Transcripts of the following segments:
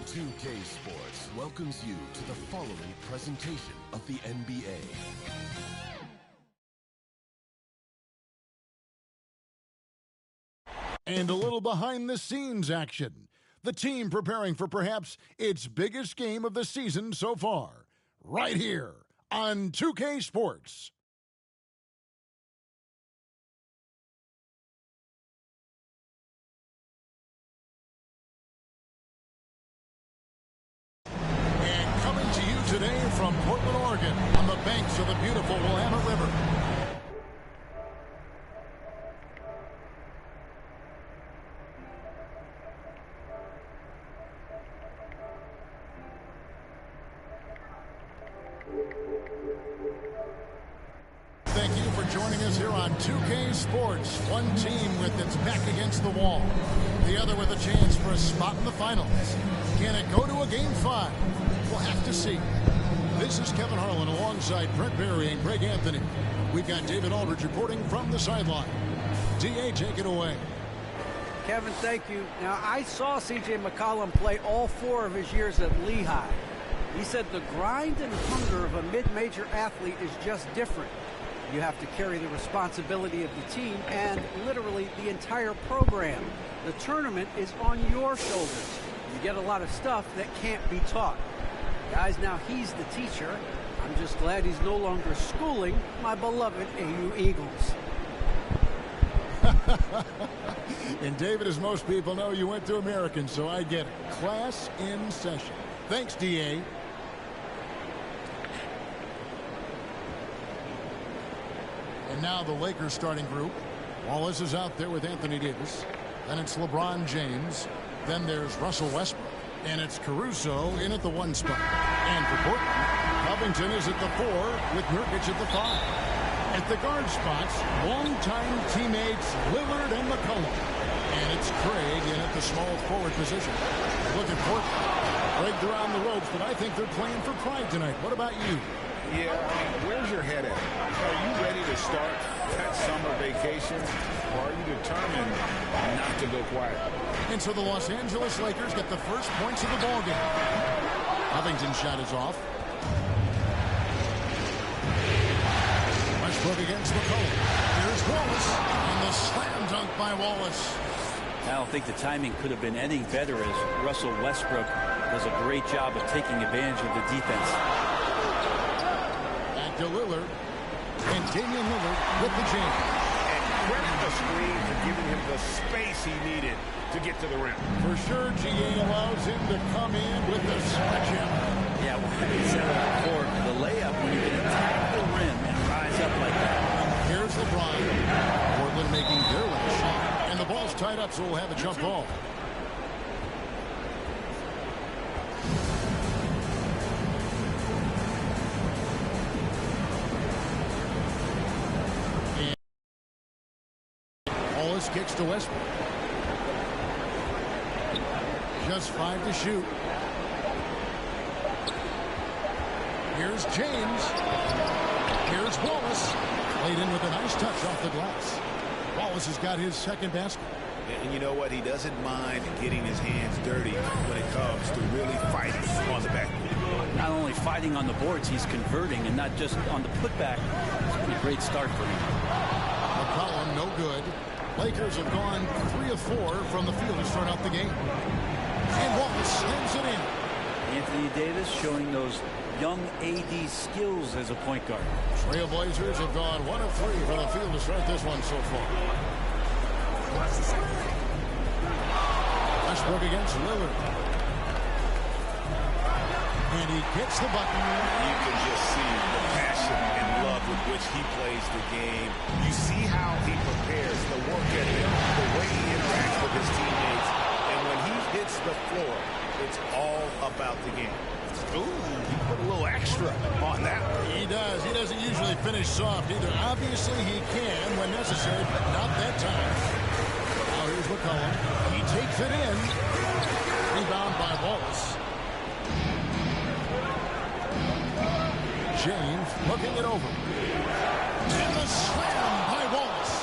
2K Sports welcomes you to the following presentation of the NBA. And a little behind-the-scenes action. The team preparing for perhaps its biggest game of the season so far. Right here on 2K Sports. And coming to you today from Portland, Oregon, on the banks of the beautiful Willamette River. Thank you for joining us here on 2K Sports. One team with its back against the wall. The other with a chance for a spot in the finals. Can it go to a Game 5? We'll have to see. This is Kevin Harlan alongside Brent Berry and Greg Anthony. We've got David Aldridge reporting from the sideline. D.A., take it away. Kevin, thank you. Now, I saw C.J. McCollum play all 4 of his years at Lehigh. He said the grind and hunger of a mid-major athlete is just different. You have to carry the responsibility of the team and literally the entire program. The tournament is on your shoulders. You get a lot of stuff that can't be taught. Guys, now he's the teacher. I'm just glad he's no longer schooling my beloved AU Eagles. And David, as most people know, you went to American, so I get it. Class in session. Thanks, D.A. And now the Lakers starting group. Wallace is out there with Anthony Davis. Then it's LeBron James. Then there's Russell Westbrook. And it's Caruso in at the 1 spot. And for Portland, Covington is at the 4 with Nurkic at the 5. At the guard spots, longtime teammates Lillard and McCollum. And it's Craig in at the small forward position. Look at Portland. Rigged around the ropes, but I think they're playing for pride tonight. What about you? Yeah, where's your head at? Are you ready to start that summer vacation, or are you determined not to go quiet? And so the Los Angeles Lakers get the first points of the ballgame. Covington's shot is off. Westbrook against McCollum. Here's Wallace, and the slam dunk by Wallace. I don't think the timing could have been any better as Russell Westbrook does a great job of taking advantage of the defense. To Lillard, and Damian Lillard with the jam. And credit the screen for giving him the space he needed to get to the rim. For sure, GA allows him to come in with the sledgehammer. Yeah, well, having said that before, the layup when you can attack the rim and rise up like that. Here's LeBron. Portland making their last shot. And the ball's tied up, so we'll have a jump ball. Kicks to Westbrook. Just 5 to shoot. Here's James. Here's Wallace. Played in with a nice touch off the glass. Wallace has got his second basket. And you know what? He doesn't mind getting his hands dirty when it comes to really fighting on the backboard. Not only fighting on the boards, he's converting, and not just on the putback. It's been a great start for him. McCollum, no good. Lakers have gone 3 of 4 from the field to start out the game. And Wallace slams it in. Anthony Davis showing those young AD skills as a point guard. Trailblazers have gone 1 of 3 from the field to start this one so far. Westbrook against Lillard. And he gets the button. You can just see the passion and love with which he plays the game. You see how he prepares, the work ethic, the way he interacts with his teammates. And when he hits the floor, it's all about the game. Ooh, he put a little extra on that one. He does. He doesn't usually finish soft either. Obviously, he can when necessary, but not that time. Now here's McCollum. He takes it in. Rebound by Wallace. James looking it over. And the slam by Wallace.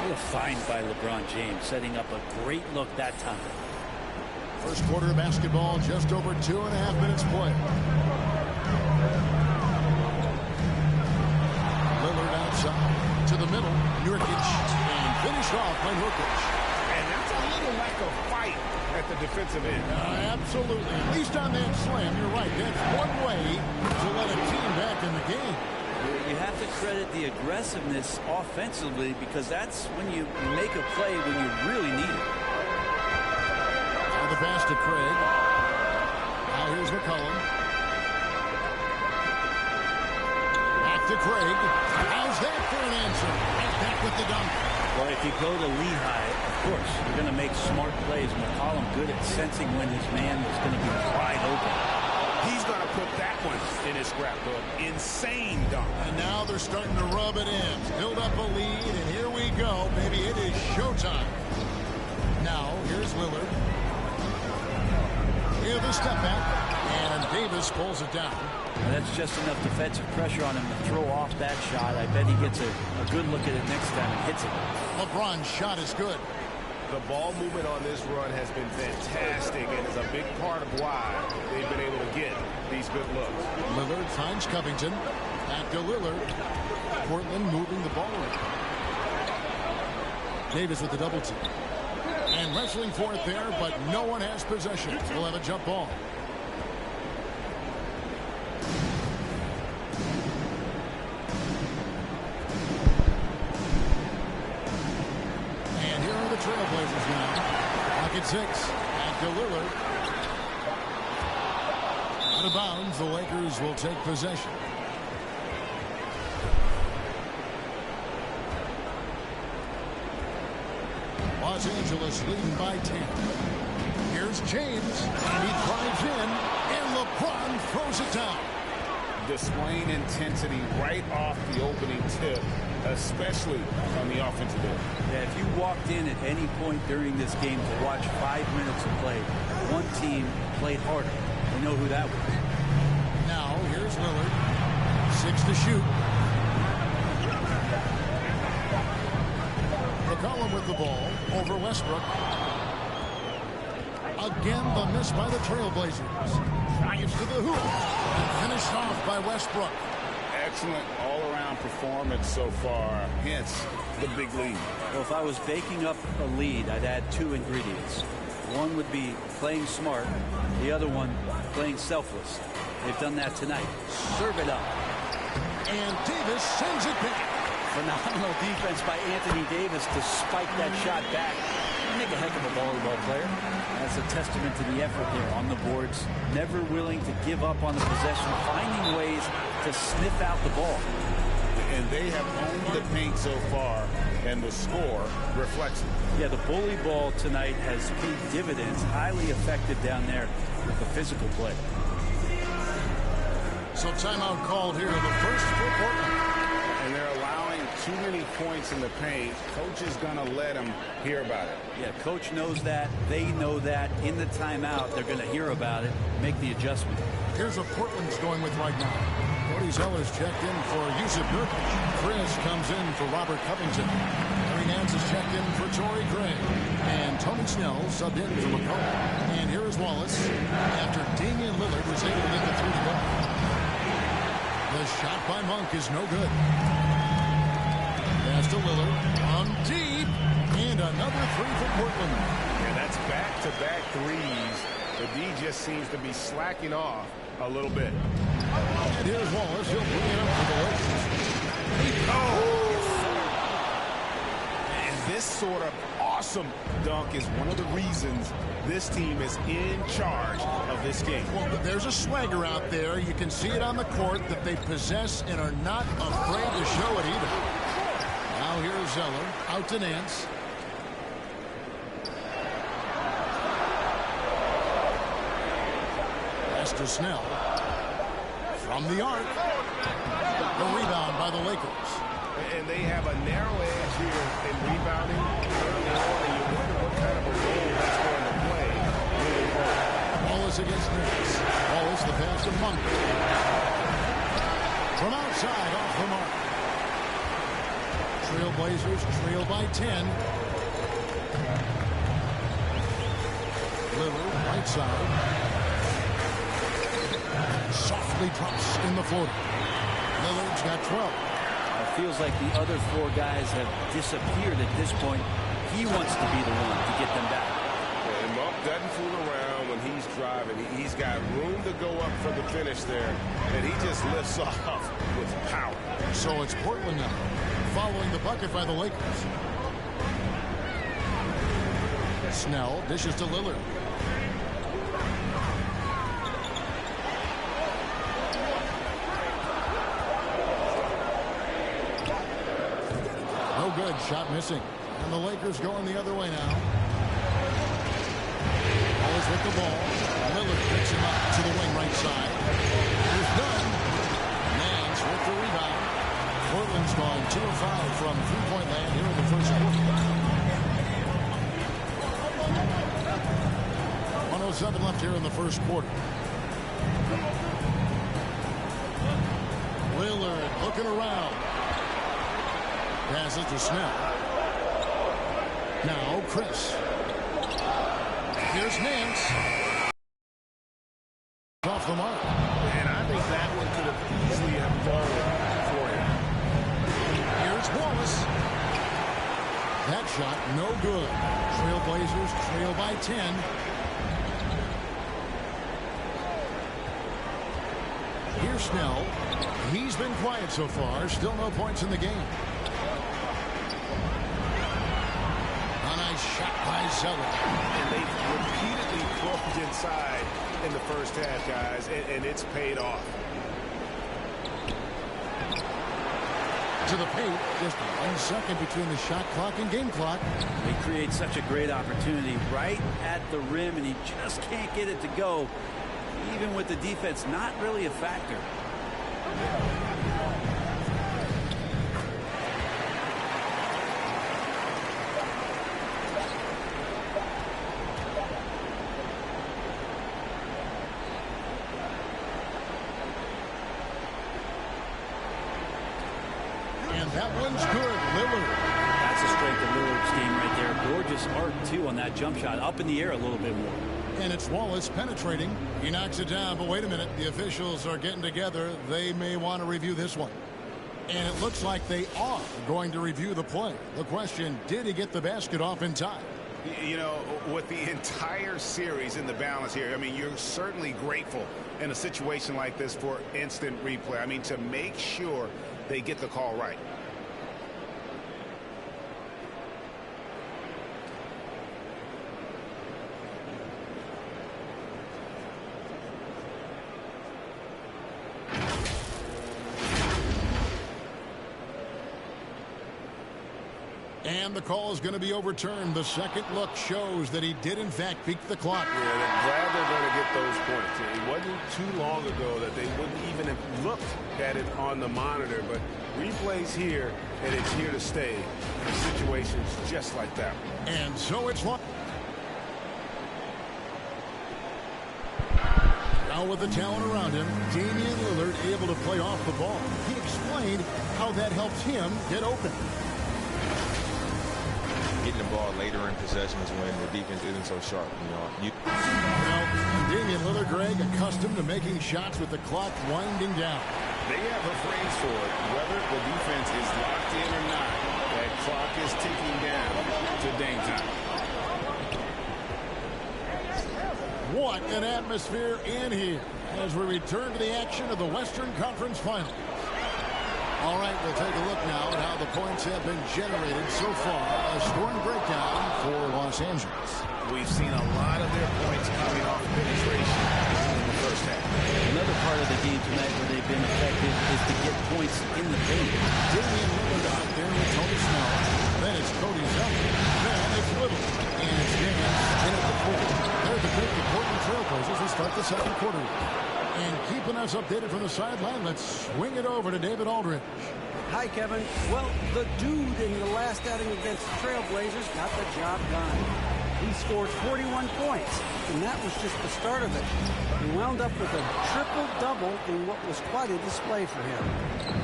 Real find by LeBron James, setting up a great look that time. First quarter of basketball, just over 2.5 minutes played. Lillard outside to the middle. Nurkic, and finished off by Nurkic. And that's a little lack of fight at the defensive end. Absolutely. At least on that slam, you're right. That's one way to let a team back in the game. You have to credit the aggressiveness offensively because that's when you make a play when you really need it. Now the pass to Craig. Now here's McCollum. Back to Craig. How's that for an answer? Right back with the dunk. Well, if you go to Lehigh, of course, you're going to make smart plays. McCollum good at sensing when his man is going to be wide open. He's going to put that one in his scrapbook. Insane dunk. And now they're starting to rub it in. Build up a lead, and here we go. Maybe it is showtime. Now, here's Lillard. Here's the step back, and Davis pulls it down. And that's just enough defensive pressure on him to throw off that shot. I bet he gets a good look at it next time and hits it. LeBron's shot is good. The ball movement on this run has been fantastic and is a big part of why they've been able to get these good looks. Lillard finds Covington. Back to Lillard. Portland moving the ball around. Davis with the double team. And wrestling for it there, but no one has possession. We'll have a jump ball. Trailblazers now. Clock at 6. Back to Lillard. Out of bounds. The Lakers will take possession. Los Angeles leading by 10. Here's James. And he drives in. And LeBron throws it down. Displaying intensity right off the opening tip, especially on the offensive end. Yeah, if you walked in at any point during this game to watch 5 minutes of play, one team played harder. We know who that was. Now, here's Lillard. 6 to shoot. McCollum with the ball over Westbrook. Again, the miss by the Trailblazers. Drives to the hoop. And finished off by Westbrook. Excellent all-around performance so far, hence the big lead. Well, if I was baking up a lead, I'd add 2 ingredients. One would be playing smart. The other one, playing selfless. They've done that tonight. Serve it up. And Davis sends it back. Phenomenal defense by Anthony Davis to spike that shot back. Make a heck of a volleyball player. That's a testament to the effort there on the boards. Never willing to give up on the possession, finding ways to sniff out the ball. And they have owned the paint so far, and the score reflects it. Yeah, the bully ball tonight has paid dividends, highly effective down there with the physical play. So timeout called here, the first for Portland. And they're allowing too many points in the paint. Coach is going to let them hear about it. Yeah, coach knows that. They know that. In the timeout, they're going to hear about it, make the adjustment. Here's what Portland's going with right now. Cody Zeller's checked in for Yusuf Nurkic. Chris comes in for Robert Covington. Harry Nance is checked in for Torrey Craig. And Tony Snell subbed in for McCollum. And here is Wallace after Damian Lillard was able to get the 3 to go. The shot by Monk is no good. Pass to Lillard on deep. And another 3 for Portland. And that's back-to-back threes. The D just seems to be slacking off a little bit. And here's Wallace. He'll bring it up for the Lakers. And this sort of awesome dunk is one of the reasons this team is in charge of this game. Well, there's a swagger out there. You can see it on the court that they possess and are not afraid to show it either. Now here's Zeller. Out to Nance. Pass to Snell. From the arc. The rebound by the Lakers. And they have a narrow edge here in rebounding early on, and you wonder what kind of a role that's going to play moving forward. Wallace against Nance. Wallace the pass to Monk. From outside off the mark. Trailblazers trail by 10. Lillard, right side. Softly drops in the floater. Lillard's got 12. It feels like the other four guys have disappeared at this point. He wants to be the one to get them back. And Monk doesn't fool around when he's driving. He's got room to go up for the finish there, and he just lifts off with power. So it's Portland now, following the bucket by the Lakers. Snell dishes to Lillard. No good. Shot missing. And the Lakers going the other way now. Always with the ball. Lillard picks him up to the wing right side. He's done. Nance with the rebound. Portland's gone 2 of 5 from three-point land here in the first quarter. 1:07 left here in the first quarter. Lillard looking around. Passes to Snell. Now Chris. Here's Nance. Off the mark. And I think that one could have easily have fallen for him. Here's Wallace. That shot no good. Trailblazers trail by 10. Here's Snell. He's been quiet so far. Still no points in the game. A nice shot by Zeller. And they've repeatedly closed inside in the first half, guys, and it's paid off. To the paint. Just 1 second between the shot clock and game clock. They create such a great opportunity right at the rim, and he just can't get it to go. Even with the defense not really a factor. And that one's good. Lillard. That's a strength of Lillard's game right there. Gorgeous art, too, on that jump shot. Up in the air a little bit more. And it's Wallace penetrating. He knocks it down, but wait a minute. The officials are getting together. They may want to review this one. And it looks like they are going to review the play. The question, did he get the basket off in time? You know, with the entire series in the balance here, I mean, you're certainly grateful in a situation like this for instant replay. I mean, to make sure they get the call right. And the call is going to be overturned. The second look shows that he did, in fact, peak the clock. Yeah, I'm glad they're going to get those points. It wasn't too long ago that they wouldn't even have looked at it on the monitor, but replays here, and it's here to stay in situations just like that. And so it's one. Now with the talent around him, Damian Lillard able to play off the ball. He explained how that helped him get open. Getting the ball later in possessions when the defense isn't so sharp. Well, Damian Lillard, Greg, accustomed to making shots with the clock winding down. They have a phrase for it. Whether the defense is locked in or not, that clock is ticking down to Dame time. What an atmosphere in here as we return to the action of the Western Conference Finals. All right, we'll take a look now at how the points have been generated so far. A scoring breakdown for Los Angeles. We've seen a lot of their points coming off penetration in the first half. Another part of the game tonight where they've been effective is to get points in the paint. Damian Lillard out there with Tony Snell. Then it's Cody Zeller. Then it's Little. And it's Nance in at the fourth. There's the pick, the Portland Trailblazers will start the second quarter. And keeping us updated from the sideline, let's swing it over to David Aldridge. Hi, Kevin. Well, the dude in the last outing against the Trailblazers got the job done. He scored 41 points, and that was just the start of it. He wound up with a triple-double in what was quite a display for him.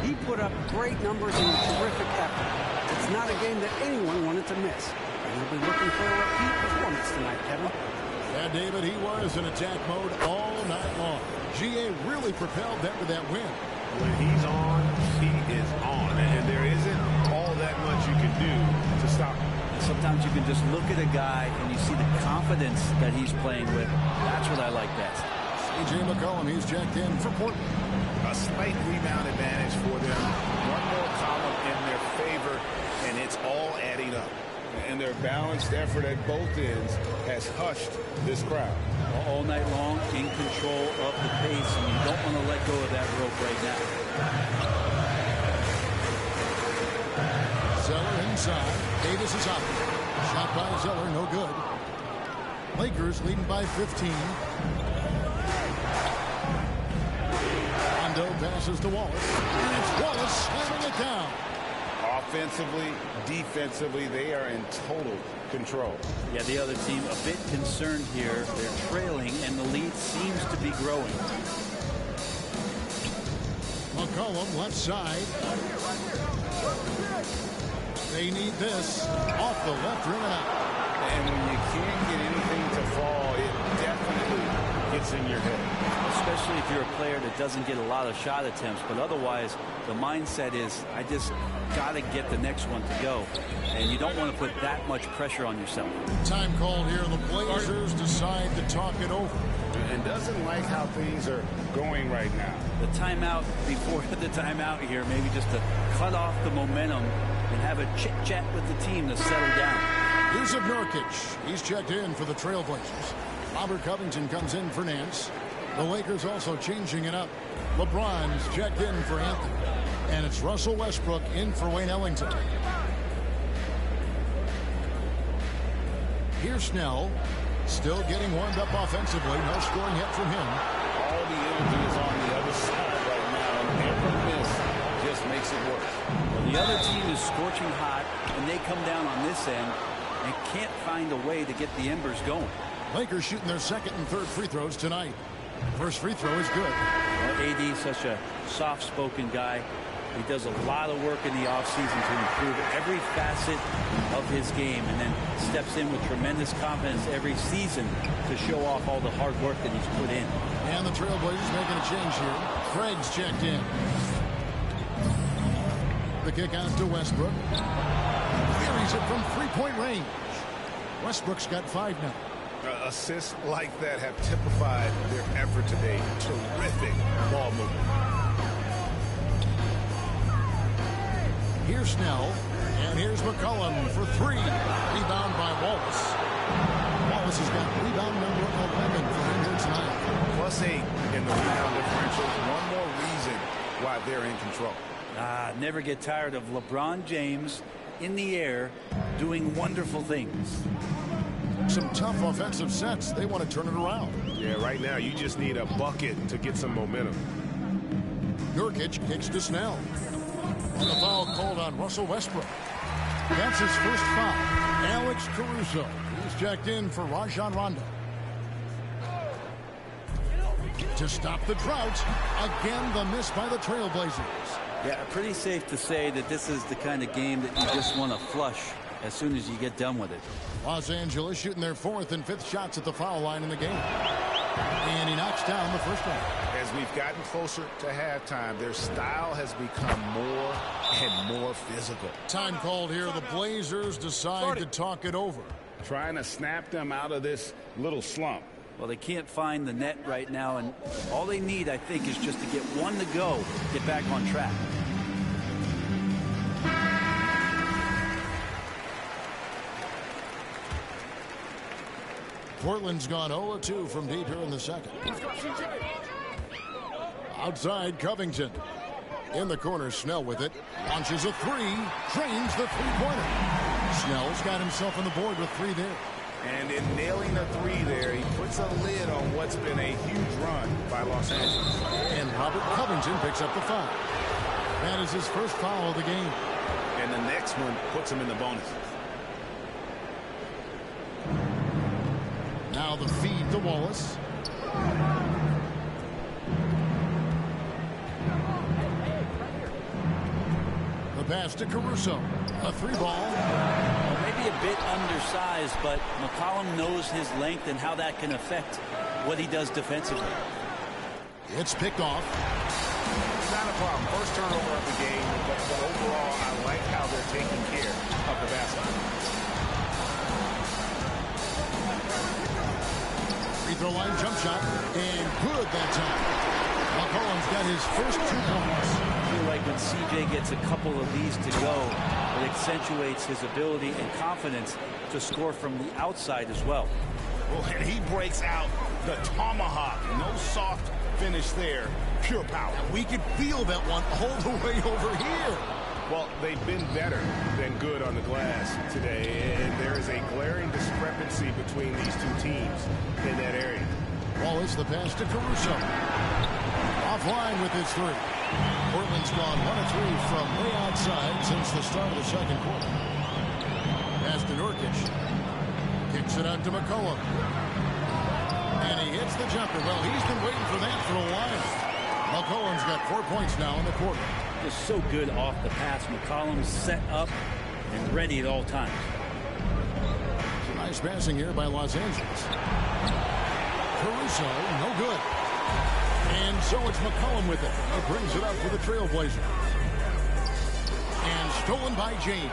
He put up great numbers and a terrific effort. It's not a game that anyone wanted to miss. And we'll be looking for a repeat performance tonight, Kevin. And David, he was in attack mode all night long. GA really propelled them to that win. When he's on, he is on. And there isn't all that much you can do to stop him. And sometimes you can just look at a guy and you see the confidence that he's playing with. That's what I like best. C.J. McCollum, he's checked in for Portland. A slight rebound advantage for them. One more column in their favor, and it's all adding up. And their balanced effort at both ends has hushed this crowd. All night long, in control of the pace, and you don't want to let go of that rope right now. Zeller inside. Davis is out. Shot by Zeller, no good. Lakers leading by 15. Rondo passes to Wallace. And it's Wallace slamming it down. Offensively, defensively, they are in total control. Yeah, the other team a bit concerned here. They're trailing, and the lead seems to be growing. McCollum left side. They need this. Off the left rim and out. And when you can't get anything to fall, it definitely gets in your head. Especially if you're a player that doesn't get a lot of shot attempts, but otherwise the mindset is I just got to get the next one to go, and you don't want to put that much pressure on yourself. Time called here. The Blazers decide to talk it over. And doesn't like how things are going right now. The timeout before the timeout here, maybe just to cut off the momentum and have a chit-chat with the team to settle down. Here's Nurkic. He's checked in for the Trailblazers. Robert Covington comes in for Nance. The Lakers also changing it up. LeBron's checked in for Anthony. And it's Russell Westbrook in for Wayne Ellington. Here's Snell. Still getting warmed up offensively. No scoring yet from him. All the energy is on the other side right now, and every miss just makes it worse. Well, the other team is scorching hot, and they come down on this end and can't find a way to get the embers going. Lakers shooting their second and third free throws tonight. First free throw is good. Well, AD is such a soft-spoken guy. He does a lot of work in the offseason to improve every facet of his game, and then steps in with tremendous confidence every season to show off all the hard work that he's put in. And the Trailblazers making a change here. Craig's checked in. The kick out to Westbrook. Buries it from three-point range. Westbrook's got 5 now. Assists like that have typified their effort today. Terrific ball movement. Here's Snell, and here's McCollum for 3. Rebound by Wallace. Wallace has got rebound number 11 for him here tonight. +8 in the rebound differential. One more reason why they're in control. Never get tired of LeBron James in the air doing wonderful things. Some tough offensive sets. They want to turn it around. Yeah, right now you just need a bucket to get some momentum. Nurkic kicks to Snell. And the foul called on Russell Westbrook. That's his first foul. Alex Caruso. He's checked in for Rajon Rondo. To stop the drought. Again, the miss by the Trailblazers. Yeah, pretty safe to say that this is the kind of game that you just want to flush as soon as you get done with it. Los Angeles shooting their 4th and 5th shots at the foul line in the game. And he knocks down the first one. As we've gotten closer to halftime, their style has become more and more physical. Time called here. The Blazers decide to talk it over. Trying to snap them out of this little slump. Well, they can't find the net right now, and all they need, I think, is just to get one to go, get back on track. Portland's gone 0-2 from deep here in the second. Outside, Covington. In the corner, Snell with it. Launches a 3. Drains the three-pointer. Snell's got himself on the board with 3 there. And in nailing the 3 there, he puts a lid on what's been a huge run by Los Angeles. And Robert Covington picks up the foul. That is his first foul of the game. And the next one puts him in the bonus. Now the feed to Wallace. The pass to Caruso. A 3 ball. Well, maybe a bit undersized, but McCollum knows his length and how that can affect what he does defensively. It's picked off. Not a problem. First turnover of the game, but overall, I like how they're taking care of the basket. Free throw line jump shot, and good that time. McCollum's got his first 2 points. I feel like when CJ gets a couple of these to go, it accentuates his ability and confidence to score from the outside as well. Well, and he breaks out the tomahawk. No soft finish there. Pure power. We could feel that one all the way over here. Well, they've been better than good on the glass today, and there is a glaring discrepancy between these two teams in that area. Wallace, the pass to Caruso. Offline with his 3. Portland's gone 1 of 3 from way outside since the start of the second quarter. Pass to Nurkic. Kicks it out to McCollum. And he hits the jumper. Well, he's been waiting for that for a while. McCollum's got 4 points now in the quarter. Just so good off the pass. McCollum's set up and ready at all times. Nice passing here by Los Angeles. Caruso, no good. And so it's McCollum with it. He brings it up for the Trailblazers. And stolen by James.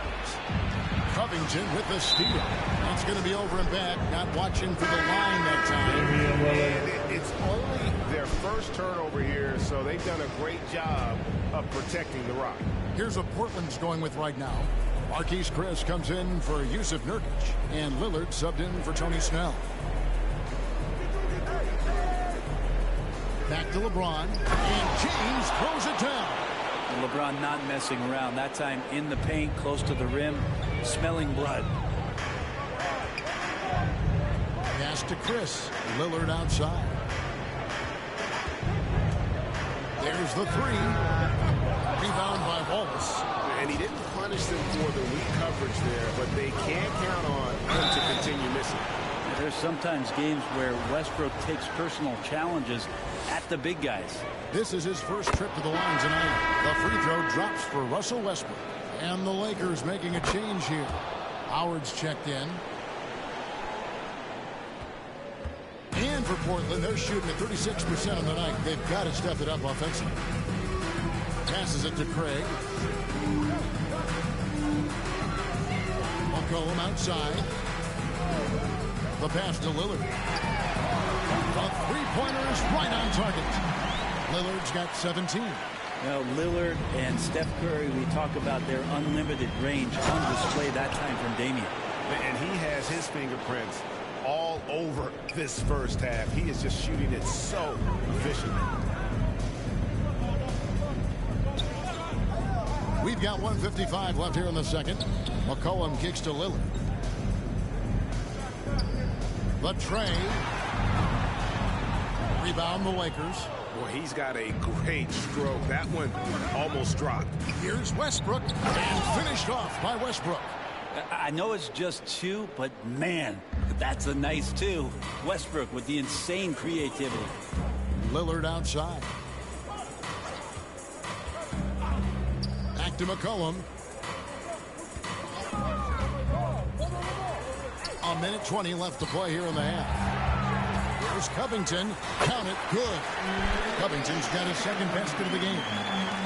Covington with the steal. That's going to be over and back. Not watching for the line that time. It's only their first turnover here, so they've done a great job of protecting the rock. Here's what Portland's going with right now. Marquise Chris comes in for Yusuf Nurkic. And Lillard subbed in for Tony Snell. Back to LeBron. And James throws it down. And LeBron not messing around. That time in the paint, close to the rim, smelling blood. Pass to Chris. Lillard outside. There's the 3. Rebound by Wallace. And he didn't punish them for the weak coverage there, but they can't count on him to continue missing. There's sometimes games where Westbrook takes personal challenges at the big guys. This is his first trip to the line tonight. The free throw drops for Russell Westbrook. And the Lakers making a change here. Howard's checked in. And for Portland, they're shooting at 36% on the night. They've got to step it up offensively. Passes it to Craig. McCollum outside. The pass to Lillard. The three-pointer is right on target. Lillard's got 17. Now, Lillard and Steph Curry, we talk about their unlimited range on display that time from Damian. And he has his fingerprints all over this first half. He is just shooting it so efficiently. We've got 1:55 left here in the second. McCollum kicks to Lillard. The tray. Rebound the Lakers. Well, he's got a great stroke. That one almost dropped. Here's Westbrook, and finished off by Westbrook. I know it's just 2, but man, that's a nice 2. Westbrook with the insane creativity. Lillard outside. Back to McCollum. A minute 20 left to play here in the half. Here's Covington. Count it. Good. Covington's got his second basket of the game.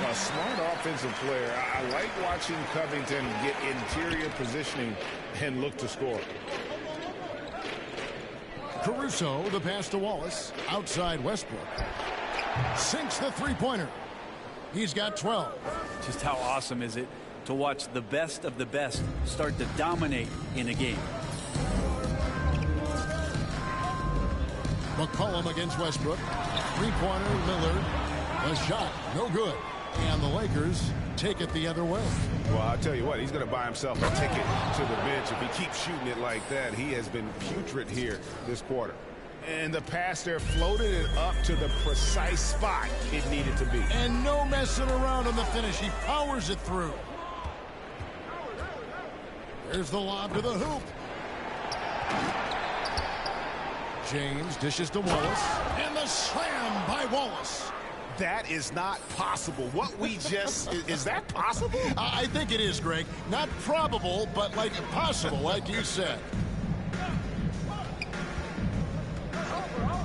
A smart offensive player. I like watching Covington get interior positioning and look to score. Caruso, the pass to Wallace. Outside Westbrook. Sinks the three-pointer. He's got 12. Just how awesome is it to watch the best of the best start to dominate in a game. McCollum against Westbrook. Three-pointer, Lillard. The shot, no good. And the Lakers take it the other way. Well, I'll tell you what, he's going to buy himself a ticket to the bench. If he keeps shooting it like that, he has been putrid here this quarter. And the pass there floated it up to the precise spot it needed to be. And no messing around on the finish. He powers it through. There's the lob to the hoop. James dishes to Wallace. And the slam by Wallace. That is not possible. What we just, is that possible? I think it is, Greg. Not probable, but like possible, like you said.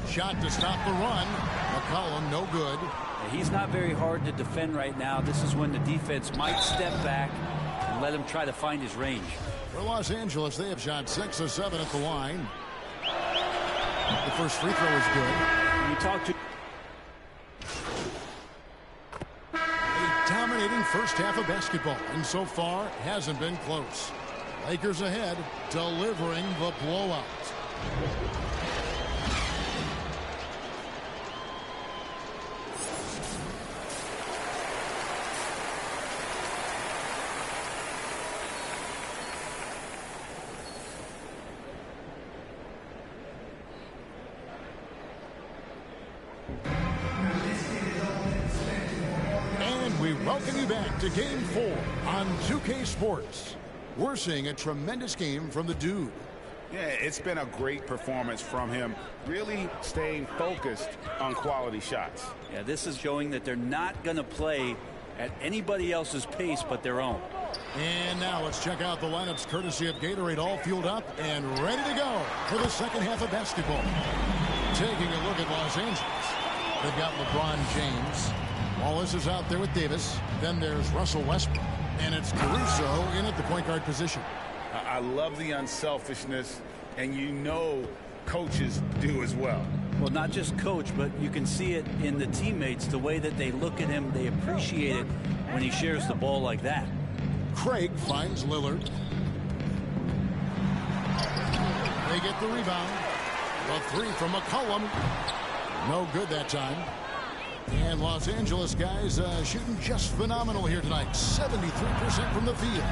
Shot to stop the run. McCollum, no good. He's not very hard to defend right now. This is when the defense might step back and let him try to find his range. For Los Angeles, they have shot 6 of 7 at the line. The first free throw is good. When you talk to A dominating first half of basketball, and so far hasn't been close. Lakers ahead, delivering the blowout. We welcome you back to Game 4 on 2K Sports. We're seeing a tremendous game from the dude. Yeah, it's been a great performance from him, really staying focused on quality shots. Yeah, this is showing that they're not going to play at anybody else's pace but their own. And now let's check out the lineups courtesy of Gatorade, all fueled up and ready to go for the second half of basketball. Taking a look at Los Angeles. They've got LeBron James. Wallace is out there with Davis. Then there's Russell Westbrook. And it's Caruso in at the point guard position. I love the unselfishness, and you know coaches do as well. Well, not just coach, but you can see it in the teammates, the way that they look at him. They appreciate it when he shares the ball like that. Craig finds Lillard. They get the rebound. A three from McCollum. No good that time. And Los Angeles guys shooting just phenomenal here tonight. 73% from the field.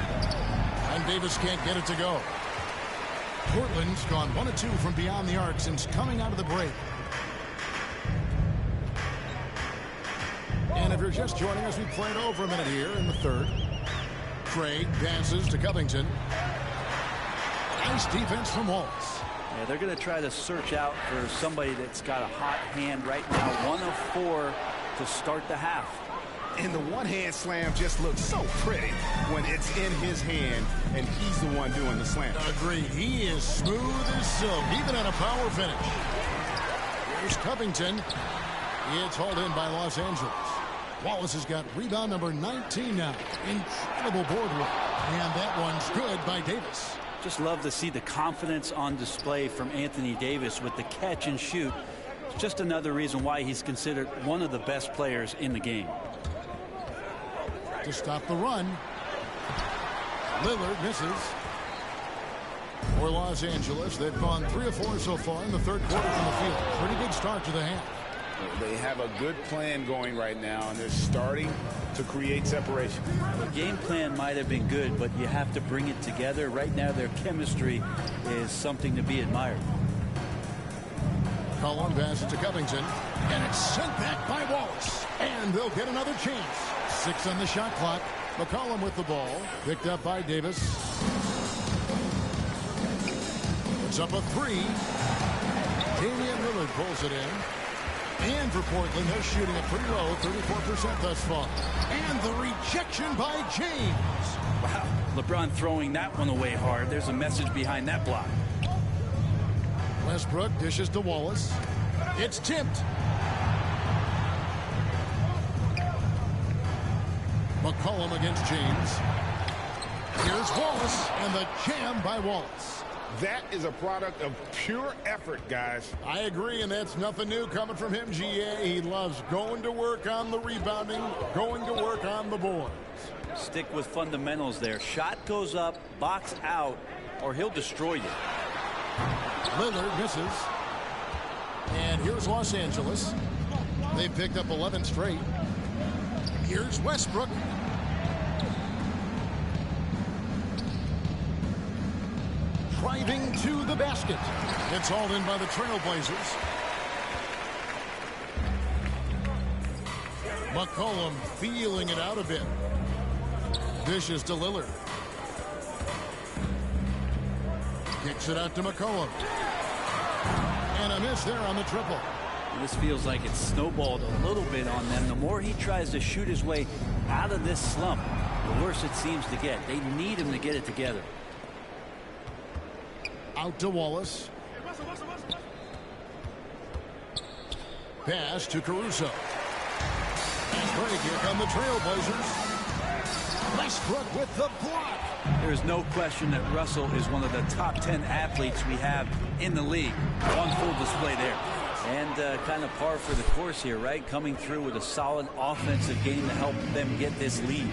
And Davis can't get it to go. Portland's gone 1 of 2 from beyond the arc since coming out of the break. And if you're just joining us, we played over a minute here in the third. Craig passes to Covington. Nice defense from Wallace. Yeah, they're going to try to search out for somebody that's got a hot hand right now. 1 of 4 to start the half. And the one-hand slam just looks so pretty when it's in his hand and he's the one doing the slam. Agreed. He is smooth as silk, even at a power finish. Here's Covington. It's hauled in by Los Angeles. Wallace has got rebound number 19 now. Incredible board work. And that one's good by Davis. Just love to see the confidence on display from Anthony Davis with the catch and shoot. Just another reason why he's considered one of the best players in the game. To stop the run. Lillard misses. For Los Angeles, they've gone 3 of 4 so far in the third quarter from the field. Pretty good start to the half. They have a good plan going right now, and they're starting to create separation. The game plan might have been good, but you have to bring it together. Right now, their chemistry is something to be admired. Collin passes to Covington, and it's sent back by Wallace. And they'll get another chance. 6 on the shot clock. McCollum with the ball, picked up by Davis. It's up a 3. Damian Lillard pulls it in. And for Portland, they're shooting it pretty low, 34% thus far. And the rejection by James. Wow, LeBron throwing that one away hard. There's a message behind that block. Westbrook dishes to Wallace. It's tipped. McCollum against James. Here's Wallace, and the jam by Wallace. That is a product of pure effort, guys. I agree, and that's nothing new coming from him, GA. He loves going to work on the rebounding, going to work on the boards. Stick with fundamentals there. Shot goes up, box out, or he'll destroy you. Lillard misses. And here's Los Angeles. They've picked up 11 straight. Here's Westbrook. Driving to the basket. It's hauled in by the Trailblazers. McCollum feeling it out a bit. Dishes to Lillard. Kicks it out to McCollum. And a miss there on the triple. This feels like it's snowballed a little bit on them. The more he tries to shoot his way out of this slump, the worse it seems to get. They need him to get it together. Out to Wallace. Pass to Caruso. And break. Here come the Trailblazers. Westbrook with the block. There's no question that Russell is one of the top 10 athletes we have in the league. On full display there. And kind of par for the course here, right? Coming through with a solid offensive game to help them get this lead.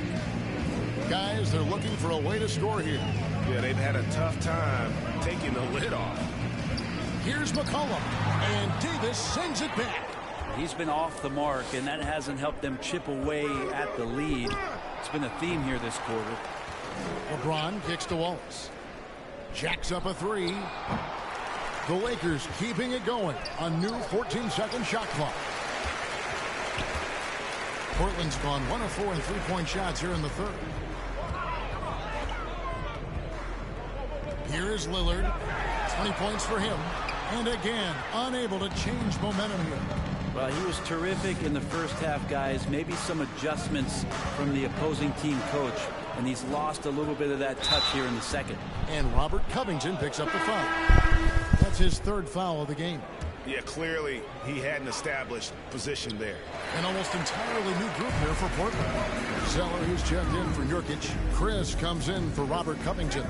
Guys, they're looking for a way to score here. Yeah, they've had a tough time taking the lid off. Here's McCollum. And Davis sends it back. He's been off the mark, and that hasn't helped them chip away at the lead. It's been a theme here this quarter. LeBron kicks to Wallace. Jacks up a three. The Lakers keeping it going. A new 14-second shot clock. Portland's gone 1 of 4 in three-point shots here in the third. Here is Lillard. 20 points for him. And again, unable to change momentum here. Well, he was terrific in the first half, guys. Maybe some adjustments from the opposing team coach. And he's lost a little bit of that touch here in the second. And Robert Covington picks up the foul. That's his third foul of the game. Yeah, clearly he had an established position there. An almost entirely new group here for Portland. Zeller, he's checked in for Nurkic. Chris comes in for Robert Covington.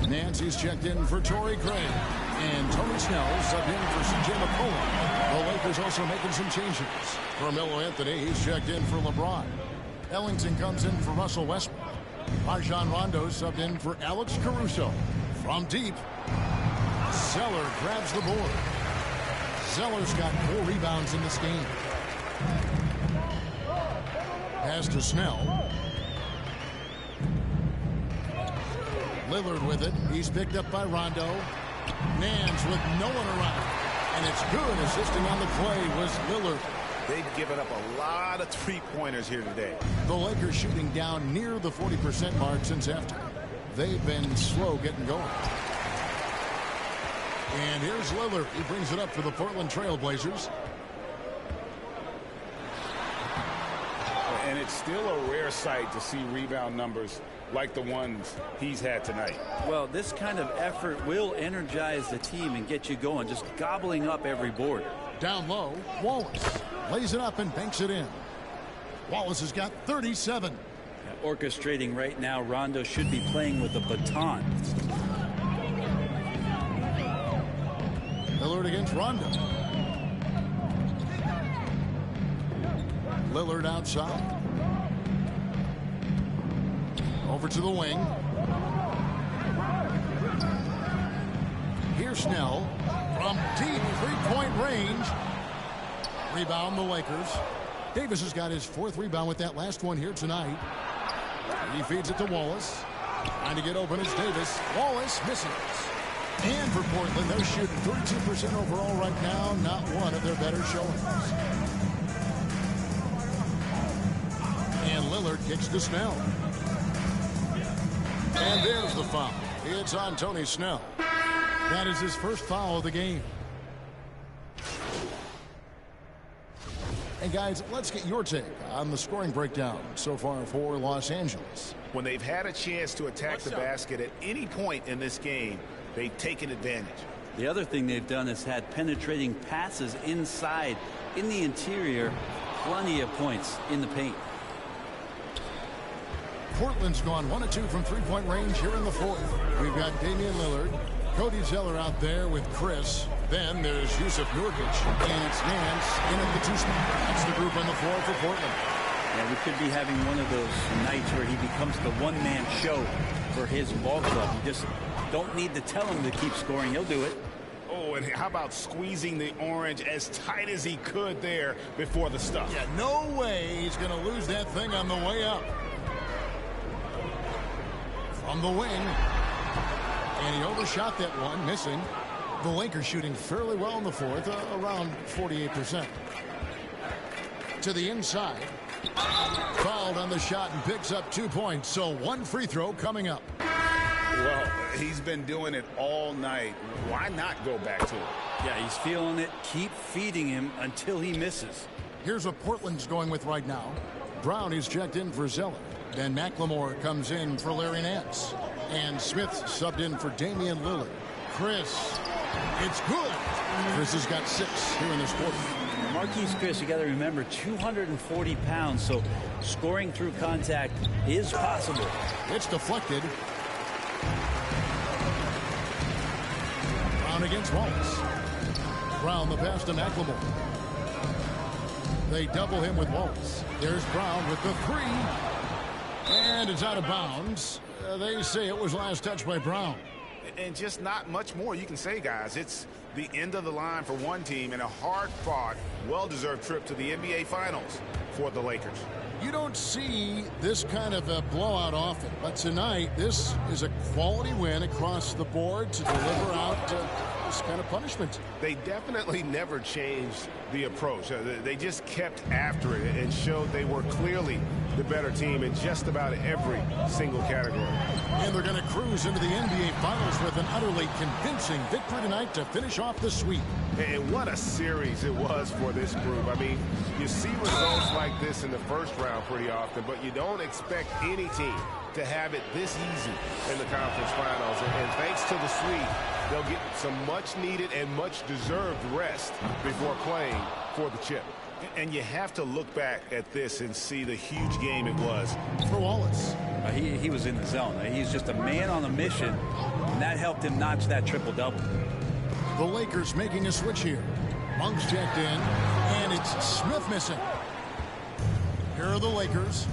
Nancy's checked in for Torrey Craig. And Tony Snell's subbed in for C.J. McCollum. The Lakers also making some changes. Carmelo Anthony, he's checked in for LeBron. Ellington comes in for Russell Westbrook. Rajon Rondo subbed in for Alex Caruso. From deep, Zeller grabs the board. Zeller's got 4 rebounds in this game. Pass to Snell. Lillard with it. He's picked up by Rondo. Nance with no one around. And it's good. Assisting on the play was Lillard. They've given up a lot of three-pointers here today. The Lakers shooting down near the 40% mark since after. They've been slow getting going. And here's Lillard. He brings it up for the Portland Trailblazers. And it's still a rare sight to see rebound numbers like the ones he's had tonight. Well, this kind of effort will energize the team and get you going, just gobbling up every board. Down low, Wallace lays it up and banks it in. Wallace has got 37. Orchestrating right now, Rondo should be playing with a baton. Lillard against Rondo. Lillard outside. Over to the wing. Here's Snell from deep three-point range. Rebound the Lakers. Davis has got his 4th rebound with that last one here tonight. He feeds it to Wallace. Trying to get open is Davis. Wallace misses. And for Portland, they're shooting 32% overall right now. Not one of their better showings. And Lillard kicks to Snell. And there's the foul. It's on Tony Snell. That is his first foul of the game. And guys, let's get your take on the scoring breakdown so far for Los Angeles. When they've had a chance to attack the basket at any point in this game, they've taken advantage. The other thing they've done is had penetrating passes inside, in the interior, plenty of points in the paint. Portland's gone 1 of 2 from three-point range here in the 4th. We've got Damian Lillard, Cody Zeller out there with Chris. Then there's Yusuf Nurkic, and it's Nance in at the 2 spot. That's the group on the floor for Portland. Yeah, we could be having one of those nights where he becomes the one-man show for his ball club. You just don't need to tell him to keep scoring. He'll do it. Oh, and how about squeezing the orange as tight as he could there before the stuff? Yeah, no way he's going to lose that thing on the way up. From the wing. And he overshot that one, missing. The Lakers shooting fairly well in the 4th, around 48%. To the inside. Fouled on the shot and picks up 2 points. So 1 free throw coming up. Well, he's been doing it all night. Why not go back to it? Yeah, he's feeling it. Keep feeding him until he misses. Here's what Portland's going with right now. Brown is checked in for Zeller. Then McLemore comes in for Larry Nance. And Smith subbed in for Damian Lillard. Chris, it's good. Chris has got 6 here in this quarter. Marquise Chris, you got to remember, 240 pounds, so scoring through contact is possible. It's deflected. Brown against Wallace. Brown the pass to McLemore. They double him with Wallace. There's Brown with the 3. And it's out of bounds. They say it was last touched by Brown. And just not much more you can say, guys. It's the end of the line for one team and a hard-fought, well-deserved trip to the NBA Finals for the Lakers. You don't see this kind of a blowout often, but tonight this is a quality win across the board to deliver out this kind of punishment. They definitely never changed the approach. They just kept after it and showed they were clearly the better team in just about every single category. And they're going to cruise into the NBA Finals with an utterly convincing victory tonight to finish off the sweep. And what a series it was for this group. I mean, you see results like this in the first round pretty often, but you don't expect any team to have it this easy in the conference finals. And thanks to the sweep, they'll get some much-needed and much-deserved rest before playing for the chip. And you have to look back at this and see the huge game it was for Wallace. He was in the zone. He's just a man on a mission, and that helped him notch that triple-double. The Lakers making a switch here. Monk's checked in, and it's Smith missing. Here are the Lakers.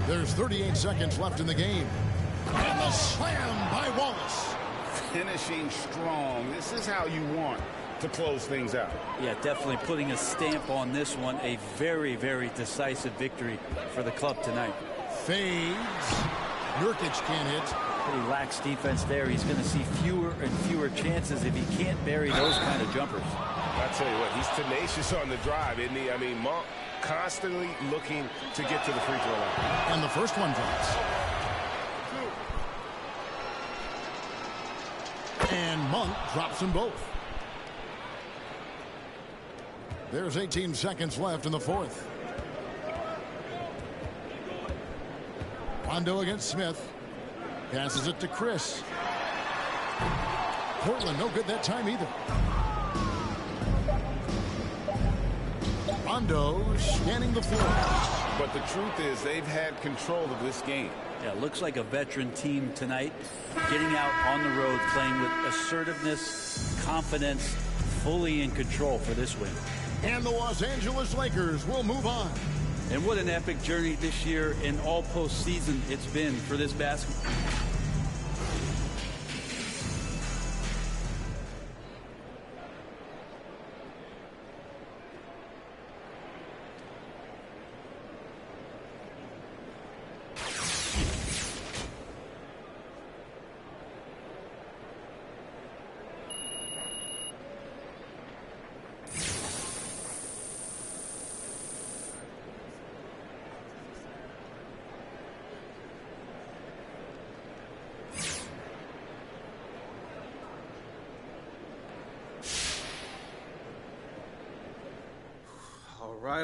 There's 38 seconds left in the game. And the slam by Wallace. Finishing strong. This is how you want to close things out. Yeah, definitely putting a stamp on this one. A very, very decisive victory for the club tonight. Fades. Nurkic can't hit. Pretty lax defense there. He's going to see fewer and fewer chances if he can't bury those kind of jumpers. I tell you what, he's tenacious on the drive, isn't he? I mean, Monk constantly looking to get to the free throw line. And the first one drops. And Monk drops them both. There's 18 seconds left in the fourth. Rondo against Smith. Passes it to Chris. Portland no good that time either. Rondo scanning the floor. But the truth is they've had control of this game. Yeah, looks like a veteran team tonight, getting out on the road, playing with assertiveness, confidence, fully in control for this win. And the Los Angeles Lakers will move on. And what an epic journey this year in all postseason it's been for this basketball.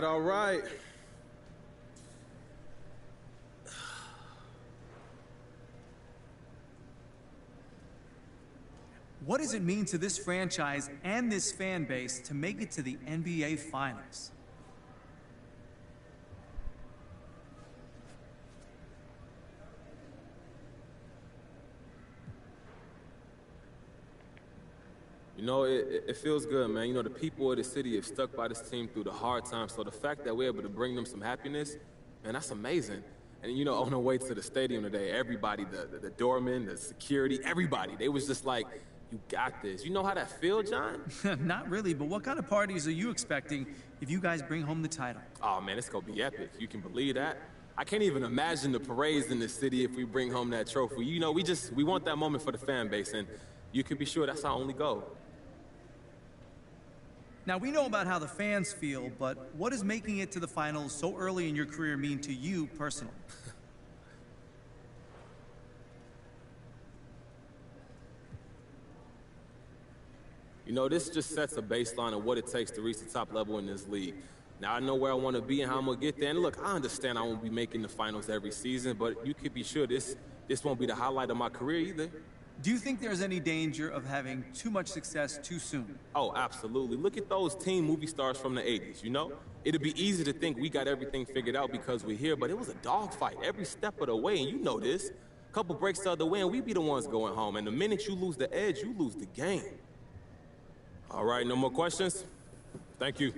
All right. What does it mean to this franchise and this fan base to make it to the NBA Finals? You know, it feels good, man. You know, the people of the city have stuck by this team through the hard times. So the fact that we're able to bring them some happiness, man, that's amazing. And, you know, on the way to the stadium today, everybody, the doormen, the security, everybody, they was just like, you got this. You know how that feel, John? Not really, but what kind of parties are you expecting if you guys bring home the title? Oh, man, it's going to be epic. You can believe that? I can't even imagine the parades in the city if we bring home that trophy. You know, we want that moment for the fan base, and you can be sure that's our only goal. Now, we know about how the fans feel, but what does making it to the finals so early in your career mean to you personally? You know, this just sets a baseline of what it takes to reach the top level in this league. Now, I know where I want to be and how I'm going to get there. And look, I understand I won't be making the finals every season, but you could be sure this won't be the highlight of my career either. Do you think there's any danger of having too much success too soon? Oh, absolutely. Look at those teen movie stars from the 80s, you know? It'd be easy to think we got everything figured out because we're here, but it was a dogfight every step of the way, and you know this. A couple breaks the other way, and we be the ones going home. And the minute you lose the edge, you lose the game. All right, no more questions? Thank you.